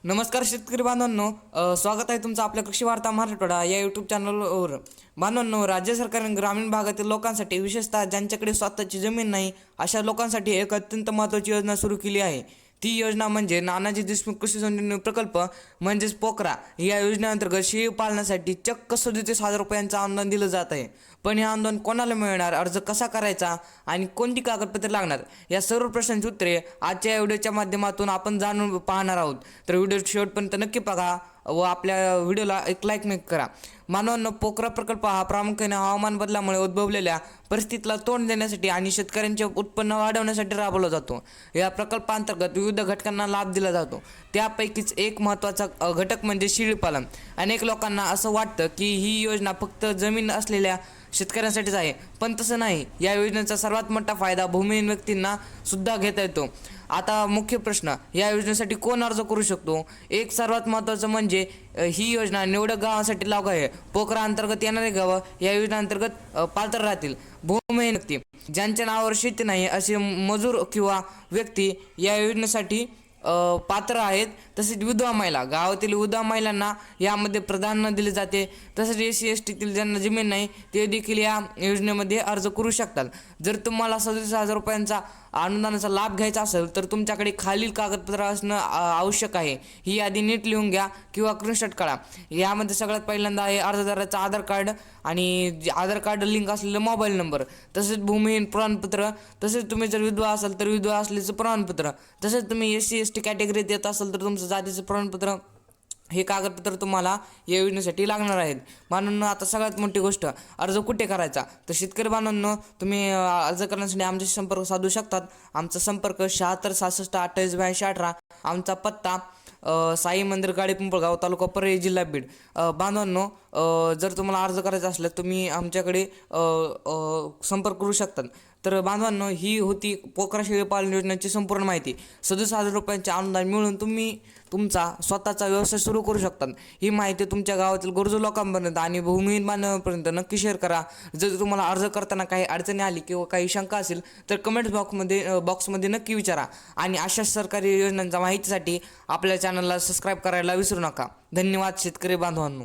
नमस्कार शेतकरी बांधवांनो, स्वागत आहे तुमचं आपल्या कृषी वार्ता मराठवाडा या यूट्यूब चॅनलवर. बांधवांनो, राज्य सरकारने ग्रामीण भागातील लोकांसाठी, विशेषतः ज्यांच्याकडे स्वतःची जमीन नाही अशा लोकांसाठी एक अत्यंत महत्त्वाची योजना सुरू केली आहे. ती योजना म्हणजे नानाजी देशमुख कृषी संजीवनी प्रकल्प म्हणजेच पोकरा. या योजनेअंतर्गत शेळी पालनासाठी चक्क 37,000 रुपयांचं अनुदान दिलं जात आहे. पण हे अनुदान कोणाला मिळणार, अर्ज कसा करायचा आणि कोणती कागदपत्रे लागणार, या सर्व प्रश्नांची उत्तरे आजच्या या व्हिडिओच्या माध्यमातून आपण जाणून पाहणार आहोत. तर व्हिडिओ शेवटपर्यंत नक्की बघा व आपल्या व्हिडिओला एक लाईक करा. मानवांनो, पोकरा प्रकल्प हा प्रामुख्याने हवामान बदलामुळे उद्भवलेल्या परिस्थितीला तोंड देण्यासाठी आणि शेतकऱ्यांचे उत्पन्न वाढवण्यासाठी राबवला जातो. या प्रकल्पांतर्गत विविध घटकांना लाभ दिला जातो. त्यापैकीच एक महत्त्वाचा घटक म्हणजे शेळीपालन. अनेक लोकांना असं वाटतं की ही योजना फक्त जमीन असलेल्या शेतकऱ्यांसाठीच आहे, पण तसं नाही. या योजनेचा सर्वात मोठा फायदा भूमिहीन व्यक्तींना सुद्धा घेता येतो. आता मुख्य प्रश्न, या योजनेसाठी कोण अर्ज करू शकतो? एक सर्वात महत्त्वाचं म्हणजे ही योजना निवडक गावासाठी लागू आहे. पोकरा अंतर्गत येणारे गावं या योजनेअंतर्गत पात्र राहतील. भूमिहीन व्यक्ती, ज्यांच्या नावावर शेती नाही असे मजूर किंवा व्यक्ती या योजनेसाठी पात्र आहेत. तसेच विधवा महिला, गावातील विधवा महिलांना यामध्ये प्राधान्य दिले जाते. तसेच SC/ST ज्यांना जमीन नाही ते देखील या योजनेमध्ये अर्ज करू शकतात. जर तुम्हाला 37,000 रुपयांचा अनुदानाचा लाभ घ्यायचा असेल तर तुमच्याकडे खालील कागदपत्र असणं आवश्यक आहे. ही यादी नीट लिहून घ्या किंवा स्क्रीनशॉट काढा. यामध्ये सगळ्यात पहिल्यांदा आहे अर्जदाराचं आधार कार्ड आणि आधार कार्ड लिंक असलेलं मोबाईल नंबर, तसेच भूमिहीन प्रमाणपत्र, तसेच तुम्ही जर विधवा असाल तर विधवा असल्याचं प्रमाणपत्र, तसेच तुम्ही SC/ST कॅटेगरीत येत असाल तर तुमचं जातीचं प्रमाणपत्र. हे कागदपत्र तुम्हाला या योजनेसाठी लागणार आहेत. बांधवांनो, आता सगळ्यात मोठी गोष्ट, अर्ज कुठे करायचा? तर शेतकरी बांधवांनो, तुम्ही अर्ज करण्यासाठी आमच्याशी संपर्क साधू शकतात. आमचा संपर्क 76 66 28 82 18. आमचा पत्ता साई मंदिर गाडी पिंपळगाव, तालुका परळी, जिल्हा बीड. बांधवांनो, जर तुम्हाला अर्ज करायचा असला तुम्ही आमच्याकडे संपर्क करू शकतात. तर बांधवांनो, ही होती पोकरा शेळी पालन योजनेची संपूर्ण माहिती. 37,000 रुपयांचे अनुदान मिळून तुम्ही तुमचा स्वतःचा व्यवसाय सुरू करू शकतात. ही माहिती तुमच्या गावातील गरजू लोकांपर्यंत आणि भूमिहीन बांधवांपर्यंत नक्की शेअर करा. जर तुम्हाला अर्ज करताना काही अडचणी आली किंवा काही शंका असेल तर कमेंट बॉक्समध्ये नक्की विचारा. आणि अशाच सरकारी योजनांच्या माहितीसाठी आपल्या चॅनलला सबस्क्राईब करायला विसरू नका. धन्यवाद शेतकरी बांधवांनो.